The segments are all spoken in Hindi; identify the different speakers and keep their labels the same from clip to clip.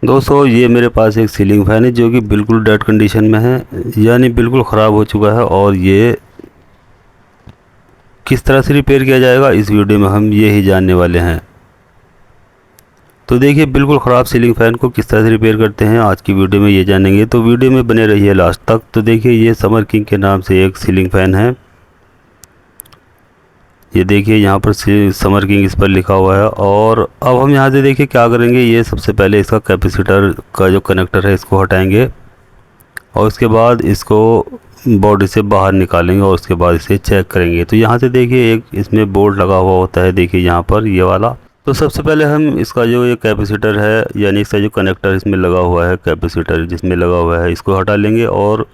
Speaker 1: दोस्तों ये मेरे पास एक सीलिंग फ़ैन है जो कि बिल्कुल डेड कंडीशन में है, यानी बिल्कुल ख़राब हो चुका है। और ये किस तरह से रिपेयर किया जाएगा इस वीडियो में हम ये ही जानने वाले हैं। तो देखिए बिल्कुल ख़राब सीलिंग फ़ैन को किस तरह से रिपेयर करते हैं आज की वीडियो में ये जानेंगे, तो वीडियो में बने रहिए लास्ट तक। तो देखिए ये समर किंग के नाम से एक सीलिंग फ़ैन है। ये देखिए यहाँ पर समर किंग इस पर लिखा हुआ है। और अब हम यहाँ से देखिए क्या करेंगे, ये सबसे पहले इसका कैपेसिटर का जो कनेक्टर है इसको हटाएंगे और उसके बाद इसको बॉडी से बाहर निकालेंगे और उसके बाद इसे चेक करेंगे। तो यहाँ से देखिए एक इसमें बोर्ड लगा हुआ होता है, देखिए यहाँ पर ये वाला। तो सबसे पहले हम इसका जो ये कैपेसिटर है यानी इसका जो कनेक्टर इसमें लगा हुआ है, कैपेसिटर जिसमें लगा हुआ है, इसको हटा लेंगे। और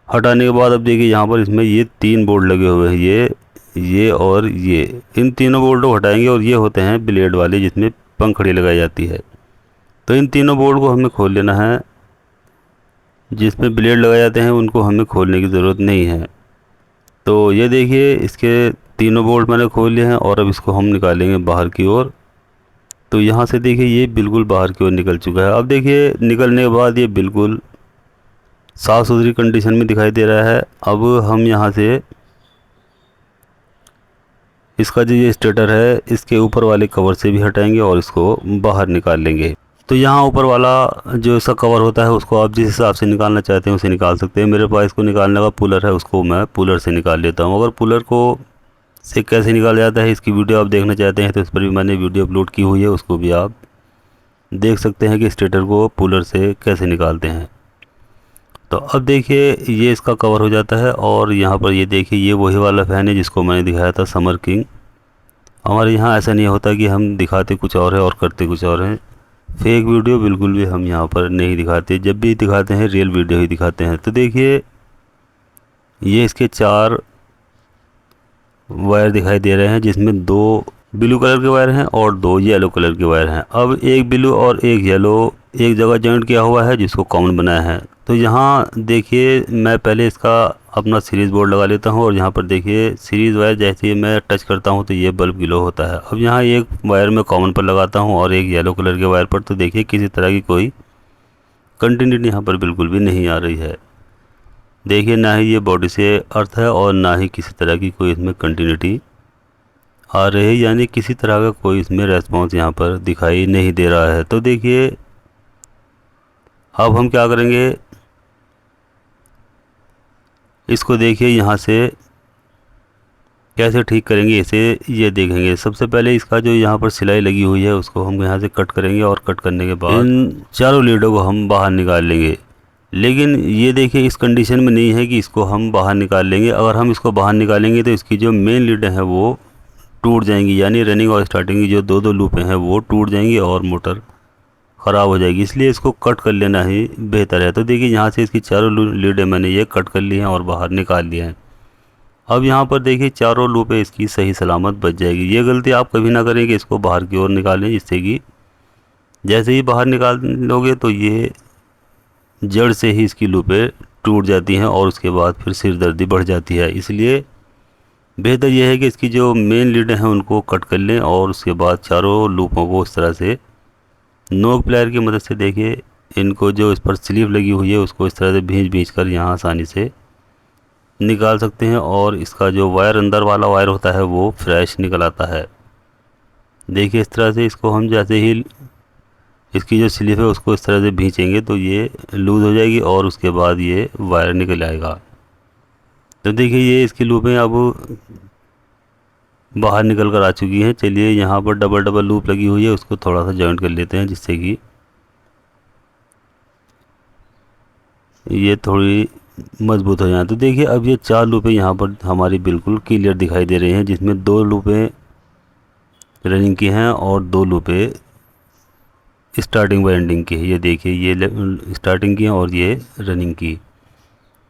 Speaker 1: हटाने के बाद अब देखिए यहाँ पर इसमें ये 3 बोर्ड लगे हुए हैं, ये और ये। इन तीनों बोर्ड को हटाएंगे और ये होते हैं ब्लेड वाले जिसमें पंखड़ी लगाई जाती है। तो इन तीनों बोर्ड को हमें खोल लेना है, जिसमें ब्लेड लगाए जाते हैं उनको हमें खोलने की ज़रूरत नहीं है। तो ये देखिए इसके तीनों बोल्ट मैंने खोल लिए हैं और अब इसको हम निकालेंगे बाहर की ओर। तो यहाँ से देखिए ये बिल्कुल बाहर की ओर निकल चुका है। अब देखिए निकलने के बाद ये बिल्कुल साफ़ सुथरी कंडीशन में दिखाई दे रहा है। अब हम यहाँ से इसका जो ये स्टेटर है इसके ऊपर वाले कवर से भी हटाएंगे और इसको बाहर निकाल लेंगे। तो यहाँ ऊपर वाला जो इसका कवर होता है उसको आप जिस हिसाब से निकालना चाहते हैं उसे निकाल सकते हैं। मेरे पास इसको निकालने का पुलर है, उसको मैं पुलर से निकाल लेता हूँ। अगर पुलर को से कैसे निकाला जाता है इसकी वीडियो आप देखना चाहते हैं तो इस पर भी मैंने वीडियो अपलोड की हुई है, उसको भी आप देख सकते हैं कि स्टेटर को पुलर से कैसे निकालते हैं। तो अब देखिए ये इसका कवर हो जाता है। और यहाँ पर ये देखिए ये वही वाला फ़ैन है जिसको मैंने दिखाया था, समर किंग। हमारे यहाँ ऐसा नहीं होता कि हम दिखाते कुछ और है और करते कुछ और हैं। फेक वीडियो बिल्कुल भी हम यहाँ पर नहीं दिखाते, जब भी दिखाते हैं रियल वीडियो ही दिखाते हैं। तो देखिए ये इसके 4 वायर दिखाई दे रहे हैं, जिसमें 2 ब्लू कलर के वायर हैं और 2 येलो कलर के वायर हैं। अब एक ब्लू और एक येलो एक जगह जॉइंट किया हुआ है जिसको कॉमन बनाया है। तो यहाँ देखिए मैं पहले इसका अपना सीरीज़ बोर्ड लगा लेता हूँ और यहाँ पर देखिए सीरीज़ वायर जैसे ही मैं टच करता हूँ तो ये बल्ब ग्लो होता है। अब यहाँ एक वायर मैं कॉमन पर लगाता हूँ और एक येलो कलर के वायर पर, तो देखिए किसी तरह की कोई कंटिन्यूटी यहाँ पर बिल्कुल भी नहीं आ रही है। देखिए ना ही ये बॉडी से अर्थ है और ना ही किसी तरह की कोई इसमें कंटिन्यूटी आ रही है, यानी किसी तरह का कोई इसमें रेस्पॉन्स यहाँ पर दिखाई नहीं दे रहा है। तो देखिए अब हम क्या करेंगे, इसको देखिए यहाँ से कैसे ठीक करेंगे इसे ये देखेंगे। सबसे पहले इसका जो यहाँ पर सिलाई लगी हुई है उसको हम यहाँ से कट करेंगे और कट करने के बाद इन चारों लीडों को हम बाहर निकाल लेंगे। लेकिन ये देखिए इस कंडीशन में नहीं है कि इसको हम बाहर निकाल लेंगे। अगर हम इसको बाहर निकालेंगे तो इसकी जो मेन लीडें हैं वो टूट जाएंगी, यानी रनिंग और स्टार्टिंग की जो 2 लूपें हैं वो टूट जाएंगी और मोटर ख़राब हो जाएगी। इसलिए इसको कट कर लेना ही बेहतर है। तो देखिए यहाँ से इसकी चारों लीडें मैंने ये कट कर ली हैं और बाहर निकाल लिए हैं। अब यहाँ पर देखिए चारों लूपें इसकी सही सलामत बच जाएगी। ये गलती आप कभी ना करें कि इसको बाहर की ओर निकालें, जिससे कि जैसे ही बाहर निकाल लोगे तो ये जड़ से ही इसकी लूपें टूट जाती हैं और उसके बाद फिर सिरदर्दी बढ़ जाती है। इसलिए बेहतर यह है कि इसकी जो मेन लीडें हैं उनको कट कर लें और उसके बाद चारों लूपों को इस तरह से नोक प्लायर की मदद से देखिए इनको जो इस पर स्लीव लगी हुई है उसको इस तरह से भींच कर यहाँ आसानी से निकाल सकते हैं। और इसका जो वायर अंदर वाला वायर होता है वो फ्रेश निकल आता है। देखिए इस तरह से इसको हम जैसे ही इसकी जो स्लीव है उसको इस तरह से भींचेंगे तो ये लूज़ हो जाएगी और उसके बाद ये वायर निकल आएगा। तो देखिए ये इसकी लूपें अब बाहर निकल कर आ चुकी हैं। चलिए यहाँ पर डबल लूप लगी हुई है उसको थोड़ा सा जॉइंट कर लेते हैं, जिससे कि ये थोड़ी मजबूत हो जाए। तो देखिए अब ये 4 लूपें यहाँ पर हमारी बिल्कुल क्लियर दिखाई दे रही हैं, जिसमें 2 लूपें रनिंग की हैं और 2 लूपें स्टार्टिंग व एंडिंग की है। ये देखिए ये स्टार्टिंग की हैं और ये रनिंग की।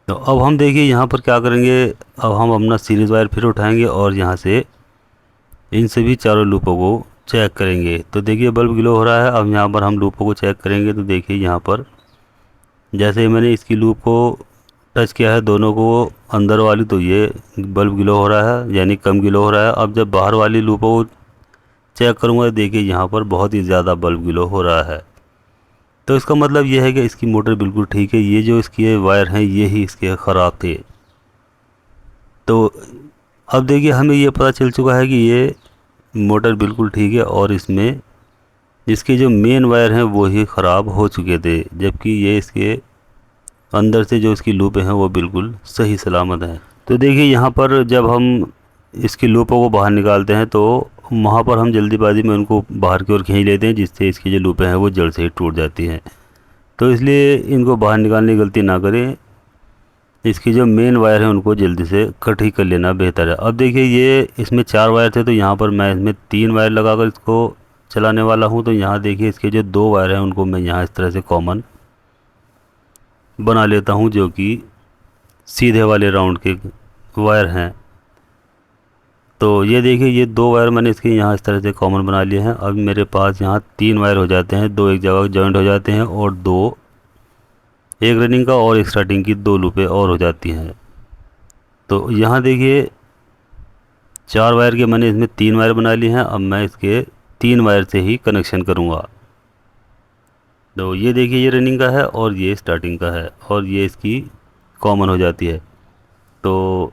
Speaker 1: तो अब हम देखिए यहाँ पर क्या करेंगे, अब हम अपना सीरीज़ वायर फिर उठाएंगे और यहाँ से इन सभी चारों लूपों को चेक करेंगे। तो देखिए बल्ब ग्लो हो रहा है। अब यहाँ पर हम लूपों को चेक करेंगे तो देखिए यहाँ पर जैसे ही मैंने इसकी लूप को टच किया है दोनों को अंदर वाली, तो ये बल्ब ग्लो हो रहा है, यानी कम ग्लो हो रहा है। अब जब बाहर वाली लूपों को चेक करूँगा देखिए यहाँ पर बहुत ही ज़्यादा बल्ब ग्लो हो रहा है। तो इसका मतलब ये है कि इसकी मोटर बिल्कुल ठीक है। ये जो इसके वायर हैं ये ही इसके ख़राब थे। तो अब देखिए हमें ये पता चल चुका है कि ये मोटर बिल्कुल ठीक है और इसमें इसके जो मेन वायर हैं वो ही ख़राब हो चुके थे, जबकि ये इसके अंदर से जो इसकी लूपें हैं वो बिल्कुल सही सलामत हैं। तो देखिए यहाँ पर जब हम इसकी लूपों को बाहर निकालते हैं तो वहाँ पर हम जल्दीबाजी में उनको बाहर की ओर खींच लेते हैं, जिससे इसकी जो लूपें हैं वो जड़ से ही टूट जाती हैं। तो इसलिए इनको बाहर निकालने की गलती ना करें, इसकी जो मेन वायर है उनको जल्दी से कट ही कर लेना बेहतर है। अब देखिए ये इसमें 4 वायर थे, तो यहाँ पर मैं इसमें 3 वायर लगाकर इसको चलाने वाला हूँ। तो यहाँ देखिए इसके जो 2 वायर हैं उनको मैं यहाँ इस तरह से कॉमन बना लेता हूँ, जो कि सीधे वाले राउंड के वायर हैं। तो ये देखिए ये 2 वायर मैंने इसके यहाँ इस तरह से कॉमन बना लिए हैं। अब मेरे पास यहाँ 3 वायर हो जाते हैं, 2 एक जगह जॉइंट हो जाते हैं और 2 एक रनिंग का और एक स्टार्टिंग की 2 लूपें और हो जाती हैं। तो यहाँ देखिए 4 वायर के मैंने इसमें 3 वायर बना लिए हैं। अब मैं इसके 3 वायर से ही कनेक्शन करूँगा। तो ये देखिए ये रनिंग का है और ये स्टार्टिंग का है और ये इसकी कॉमन हो जाती है। तो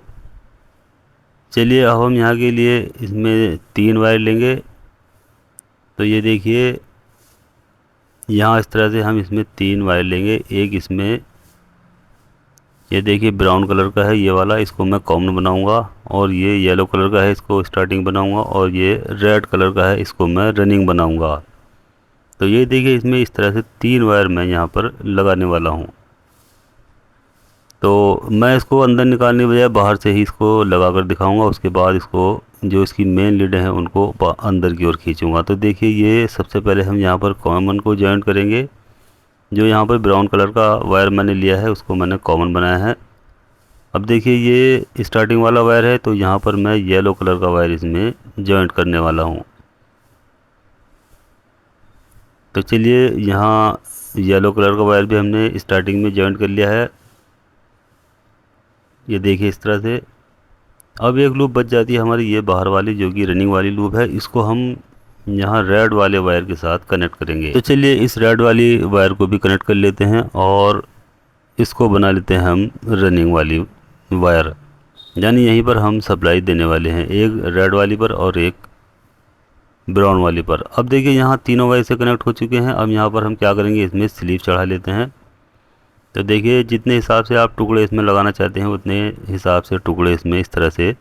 Speaker 1: चलिए अब हम यहाँ के लिए इसमें 3 वायर लेंगे। तो ये देखिए यहाँ इस तरह से हम इसमें 3 वायर लेंगे। एक इसमें ये देखिए ब्राउन कलर का है ये वाला, इसको मैं कॉमन बनाऊंगा, और ये येलो कलर का है इसको स्टार्टिंग बनाऊंगा, और ये रेड कलर का है इसको मैं रनिंग बनाऊंगा। तो ये देखिए इसमें इस तरह से 3 वायर मैं यहाँ पर लगाने वाला हूँ। तो मैं इसको अंदर निकालने के बजाय बाहर से ही इसको लगा कर दिखाऊंगा। उसके बाद इसको जो इसकी मेन लीडें हैं उनको अंदर की ओर खींचूंगा। तो देखिए ये सबसे पहले हम यहाँ पर कॉमन को जॉइंट करेंगे। जो यहाँ पर ब्राउन कलर का वायर मैंने लिया है उसको मैंने कॉमन बनाया है। अब देखिए ये स्टार्टिंग वाला वायर है, तो यहाँ पर मैं येलो कलर का वायर इसमें जॉइंट करने वाला हूँ। तो चलिए यहाँ येलो कलर का वायर भी हमने स्टार्टिंग में जॉइंट कर लिया है, ये देखिए इस तरह से। अब एक लूप बच जाती है हमारी ये बाहर वाली, जो कि रनिंग वाली लूप है। इसको हम यहाँ रेड वाले वायर के साथ कनेक्ट करेंगे। तो चलिए इस रेड वाली वायर को भी कनेक्ट कर लेते हैं और इसको बना लेते हैं हम रनिंग वाली वायर, यानी यहीं पर हम सप्लाई देने वाले हैं, एक रेड वाली पर और एक ब्राउन वाली पर। अब देखिए यहाँ तीनों वायर से कनेक्ट हो चुके हैं। अब यहाँ पर हम क्या करेंगे, इसमें स्लीव चढ़ा लेते हैं। तो देखिए जितने हिसाब से आप टुकड़े इसमें लगाना चाहते हैं उतने हिसाब से टुकड़े इसमें इस तरह से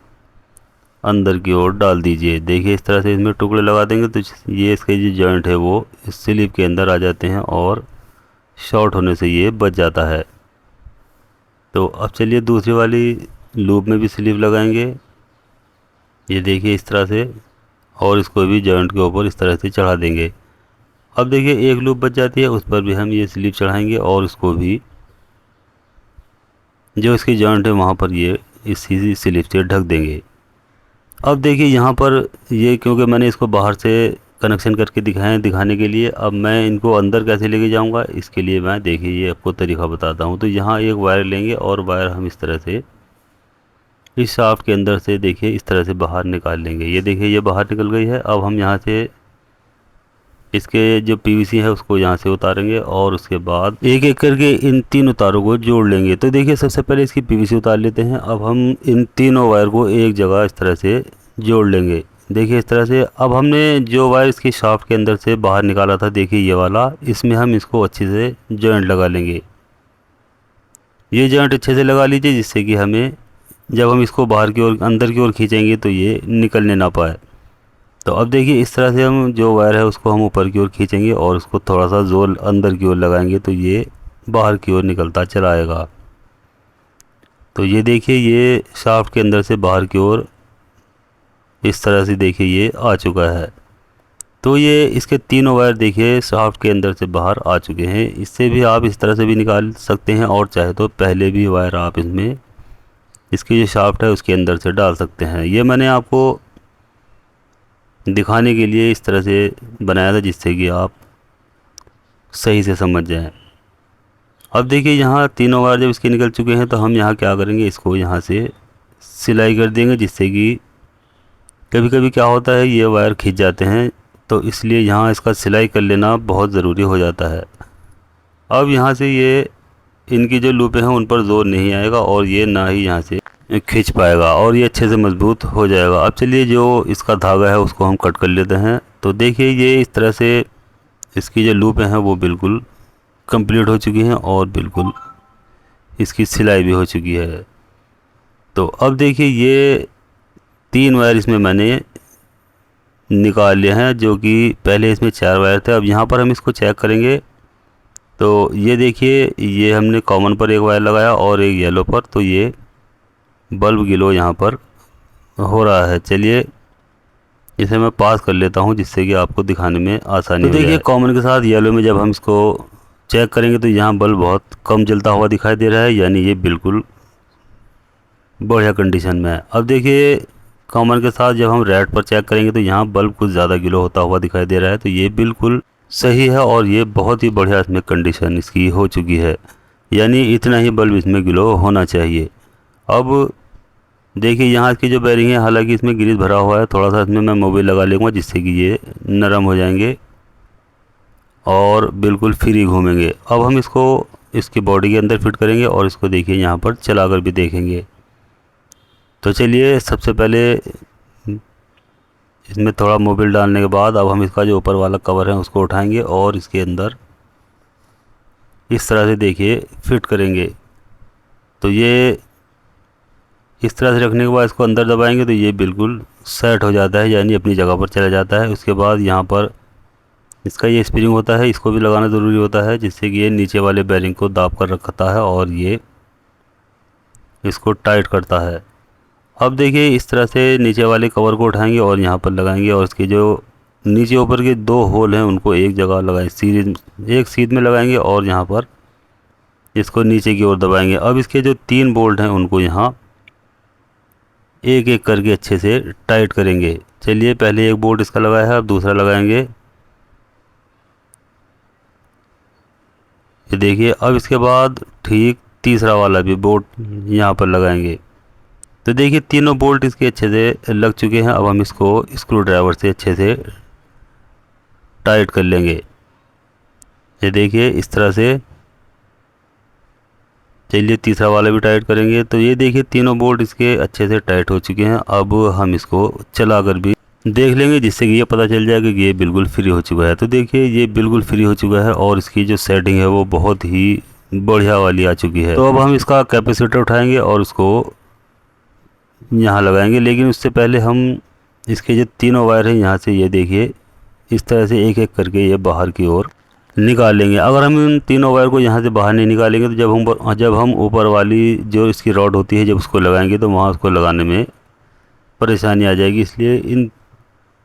Speaker 1: अंदर की ओर डाल दीजिए। देखिए इस तरह से इसमें टुकड़े लगा देंगे तो ये इसके जो जॉइंट है वो इस स्लीव के अंदर आ जाते हैं और शॉर्ट होने से ये बच जाता है। तो अब चलिए दूसरी वाली लूप में भी स्लीव लगाएंगे, ये देखिए इस तरह से, और इसको भी जॉइंट के ऊपर इस तरह से चढ़ा देंगे। अब देखिए एक लूप बच जाती है, उस पर भी हम ये स्लीव चढ़ाएंगे और इसको भी जो इसकी जॉइंट है वहाँ पर ये इसी स्लीव से ढक देंगे। अब देखिए यहाँ पर ये क्योंकि मैंने इसको बाहर से कनेक्शन करके दिखाने के लिए, अब मैं इनको अंदर कैसे लेके जाऊँगा इसके लिए मैं देखिए ये आपको तरीका बताता हूँ। तो यहाँ एक वायर लेंगे और वायर हम इस तरह से इस शाफ्ट के अंदर से देखिए इस तरह से बाहर निकाल लेंगे। ये देखिए ये बाहर निकल गई है। अब हम यहाँ से इसके जो पीवीसी है उसको यहाँ से उतारेंगे और उसके बाद एक एक करके इन 3 तारों को जोड़ लेंगे। तो देखिए सबसे पहले इसकी पीवीसी उतार लेते हैं। अब हम इन तीनों वायर को एक जगह इस तरह से जोड़ लेंगे, देखिए इस तरह से। अब हमने जो वायर इसकी शाफ्ट के अंदर से बाहर निकाला था देखिए ये वाला, इसमें हम इसको अच्छे से जॉइंट लगा लेंगे। ये जॉइंट अच्छे से लगा लीजिए जिससे कि हमें जब हम इसको बाहर की ओर अंदर की ओर खींचेंगे तो ये निकलने ना पाए। तो अब देखिए इस तरह से हम जो वायर है उसको हम ऊपर की ओर खींचेंगे और उसको थोड़ा सा जोर अंदर की ओर लगाएंगे तो ये बाहर की ओर निकलता चला आएगा। तो ये देखिए ये शाफ्ट के अंदर से बाहर की ओर इस तरह से देखिए ये आ चुका है। तो ये इसके तीनों वायर देखिए शाफ्ट के अंदर से बाहर आ चुके हैं। इससे भी आप इस तरह से भी निकाल सकते हैं और चाहे तो पहले भी वायर आप इसमें इसकी जो शाफ्ट है उसके अंदर से डाल सकते हैं। ये मैंने आपको दिखाने के लिए इस तरह से बनाया था जिससे कि आप सही से समझ जाएं। अब देखिए यहाँ तीनों वायर जब इसके निकल चुके हैं तो हम यहाँ क्या करेंगे, इसको यहाँ से सिलाई कर देंगे, जिससे कि कभी कभी क्या होता है ये वायर खिंच जाते हैं, तो इसलिए यहाँ इसका सिलाई कर लेना बहुत ज़रूरी हो जाता है। अब यहाँ से ये इनकी जो लूपें हैं उन पर जोर नहीं आएगा और ये ना ही यहाँ से खींच पाएगा और ये अच्छे से मजबूत हो जाएगा। अब चलिए जो इसका धागा है उसको हम कट कर लेते हैं। तो देखिए ये इस तरह से इसकी जो लूपें हैं वो बिल्कुल कंप्लीट हो चुकी हैं और बिल्कुल इसकी सिलाई भी हो चुकी है। तो अब देखिए ये 3 वायर इसमें मैंने निकाल लिए हैं, जो कि पहले इसमें 4 वायर थे। अब यहाँ पर हम इसको चेक करेंगे तो ये देखिए ये हमने कॉमन पर एक वायर लगाया और एक येलो पर, तो ये बल्ब ग्लो यहाँ पर हो रहा है। चलिए इसे मैं पास कर लेता हूँ जिससे कि आपको दिखाने में आसानी हो जाए। तो देखिए कॉमन के साथ येलो में जब हम इसको चेक करेंगे तो यहाँ बल्ब बहुत कम जलता हुआ दिखाई दे रहा है, यानी ये बिल्कुल बढ़िया कंडीशन में है। अब देखिए कॉमन के साथ जब हम रेड पर चेक करेंगे तो यहाँ बल्ब कुछ ज़्यादा ग्लो होता हुआ दिखाई दे रहा है, तो ये बिल्कुल सही है और ये बहुत ही बढ़िया इसमें कंडीशन इसकी हो चुकी है, यानी इतना ही बल्ब इसमें ग्लो होना चाहिए। अब देखिए यहाँ इसकी जो बेरिंग है, हालांकि इसमें ग्रीस भरा हुआ है, थोड़ा सा इसमें मैं मोबिल लगा लूँगा जिससे कि ये नरम हो जाएंगे और बिल्कुल फ्री घूमेंगे। अब हम इसको इसकी बॉडी के अंदर फिट करेंगे और इसको देखिए यहाँ पर चला कर भी देखेंगे। तो चलिए सबसे पहले इसमें थोड़ा मोबिल डालने के बाद अब हम इसका जो ऊपर वाला कवर है उसको उठाएंगे और इसके अंदर इस तरह से देखिए फिट करेंगे। तो ये इस तरह से रखने के बाद इसको अंदर दबाएंगे तो ये बिल्कुल सेट हो जाता है, यानी अपनी जगह पर चला जाता है। उसके बाद यहाँ पर इसका ये स्प्रिंग होता है, इसको भी लगाना ज़रूरी होता है जिससे कि ये नीचे वाले बेरिंग को दाब कर रखता है और ये इसको टाइट करता है। अब देखिए इस तरह से नीचे वाले कवर को उठाएंगे और यहाँ पर लगाएंगे और इसके जो नीचे ऊपर के 2 होल हैं उनको एक जगह लगाएं, एक सीध में लगाएंगे और यहाँ पर इसको नीचे की ओर दबाएंगे। अब इसके जो 3 बोल्ट हैं उनको यहाँ एक एक करके अच्छे से टाइट करेंगे। चलिए पहले एक बोल्ट इसका लगाया है, अब दूसरा लगाएंगे। ये देखिए अब इसके बाद ठीक तीसरा वाला भी बोल्ट यहाँ पर लगाएंगे। तो देखिए तीनों बोल्ट इसके अच्छे से लग चुके हैं। अब हम इसको स्क्रू ड्राइवर से अच्छे से टाइट कर लेंगे। ये देखिए इस तरह से। चलिए तीसरा वाला भी टाइट करेंगे। तो ये देखिए तीनों बोल्ट इसके अच्छे से टाइट हो चुके हैं। अब हम इसको चला कर भी देख लेंगे जिससे कि ये पता चल जाएगा कि ये बिल्कुल फ्री हो चुका है। तो देखिए ये बिल्कुल फ्री हो चुका है और इसकी जो सेटिंग है वो बहुत ही बढ़िया वाली आ चुकी है। तो अब हम इसका कैपेसिटर उठाएंगे और उसको यहाँ लगाएंगे, लेकिन उससे पहले हम इसके जो तीनों वायर हैं यहाँ से ये देखिए इस तरह से एक एक करके ये बाहर की ओर निकाल लेंगे। अगर हम इन तीनों वायर को यहाँ से बाहर नहीं निकालेंगे तो जब हम ऊपर वाली जो इसकी रॉड होती है जब उसको लगाएंगे तो वहाँ उसको लगाने में परेशानी आ जाएगी, इसलिए इन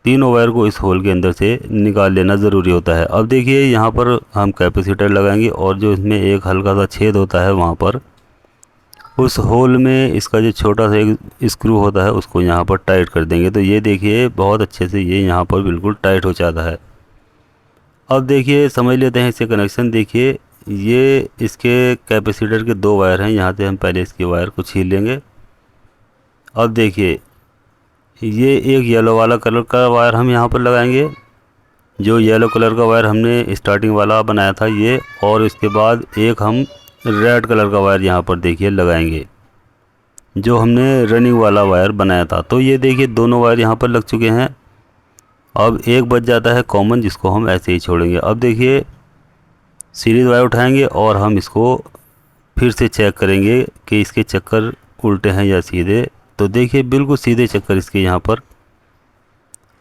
Speaker 1: तीनों वायर को इस होल के अंदर से निकाल लेना ज़रूरी होता है। अब देखिए यहाँ पर हम कैपेसिटर लगाएंगे और जो इसमें एक हल्का सा छेद होता है वहाँ पर उस होल में इसका जो छोटा सा एक स्क्रू होता है उसको यहाँ पर टाइट कर देंगे। तो ये देखिए बहुत अच्छे से ये यहाँ पर बिल्कुल टाइट हो जाता है। अब देखिए समझ लेते हैं इससे कनेक्शन। देखिए ये इसके कैपेसिटर के 2 वायर हैं, यहाँ से हम पहले इसके वायर को छील लेंगे। अब देखिए ये एक येलो वाला कलर का वायर हम यहाँ पर लगाएंगे, जो येलो कलर का वायर हमने स्टार्टिंग वाला बनाया था ये, और इसके बाद एक हम रेड कलर का वायर यहाँ पर देखिए लगाएंगे जो हमने रनिंग वाला वायर बनाया था। तो ये देखिए दोनों वायर यहाँ पर लग चुके हैं। अब एक बच जाता है कॉमन जिसको हम ऐसे ही छोड़ेंगे। अब देखिए सीरीज वायर उठाएंगे और हम इसको फिर से चेक करेंगे कि इसके चक्कर उल्टे हैं या सीधे। तो देखिए बिल्कुल सीधे चक्कर इसके यहाँ पर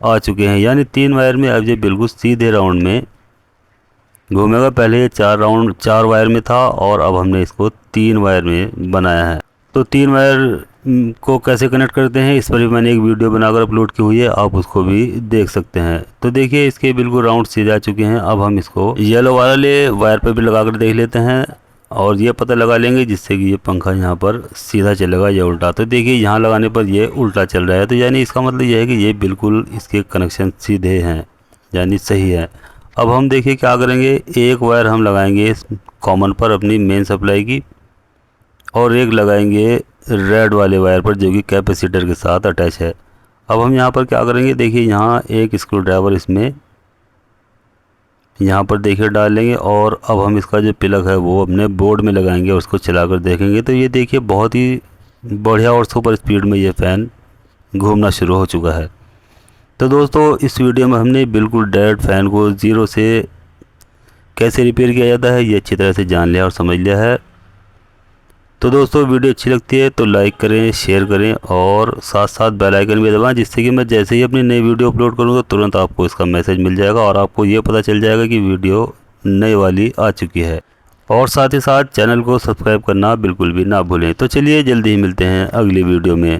Speaker 1: आ चुके हैं, यानी 3 वायर में अब ये बिल्कुल सीधे राउंड में घूमेगा। पहले ये 4 वायर में था और अब हमने इसको 3 वायर में बनाया है। तो 3 वायर को कैसे कनेक्ट करते हैं इस पर भी मैंने एक वीडियो बनाकर अपलोड की हुई है, आप उसको भी देख सकते हैं। तो देखिए इसके बिल्कुल राउंड सीधे आ चुके हैं। अब हम इसको येलो वाले वायर पर भी लगाकर देख लेते हैं और ये पता लगा लेंगे जिससे कि ये पंखा यहाँ पर सीधा चलेगा या उल्टा। तो देखिए यहाँ लगाने पर ये उल्टा चल रहा है, तो यानी इसका मतलब ये है कि ये बिल्कुल इसके कनेक्शन सीधे हैं, यानी सही है। अब हम देखिए क्या करेंगे, एक वायर हम लगाएंगे कॉमन पर अपनी मेन सप्लाई की और एक लगाएंगे रेड वाले वायर पर जो कि कैपेसिटर के साथ अटैच है। अब हम यहाँ पर क्या करेंगे, देखिए यहाँ एक स्क्रू ड्राइवर इसमें यहाँ पर देखिए डाल लेंगे। और अब हम इसका जो प्लग है वो अपने बोर्ड में लगाएंगे और उसको चलाकर देखेंगे तो ये देखिए बहुत ही बढ़िया और सुपर स्पीड में ये फ़ैन घूमना शुरू हो चुका है। तो दोस्तों इस वीडियो में हमने बिल्कुल डायरेक्ट फ़ैन को ज़ीरो से कैसे रिपेयर किया जाता है ये अच्छी तरह से जान लिया और समझ लिया है। तो दोस्तों वीडियो अच्छी लगती है तो लाइक करें, शेयर करें और साथ साथ बेल आइकन भी दबाएं, जिससे कि मैं जैसे ही अपनी नई वीडियो अपलोड करूँगा तुरंत आपको इसका मैसेज मिल जाएगा और आपको ये पता चल जाएगा कि वीडियो नई वाली आ चुकी है। और साथ ही साथ चैनल को सब्सक्राइब करना बिल्कुल भी ना भूलें। तो चलिए जल्दी ही मिलते हैं अगली वीडियो में।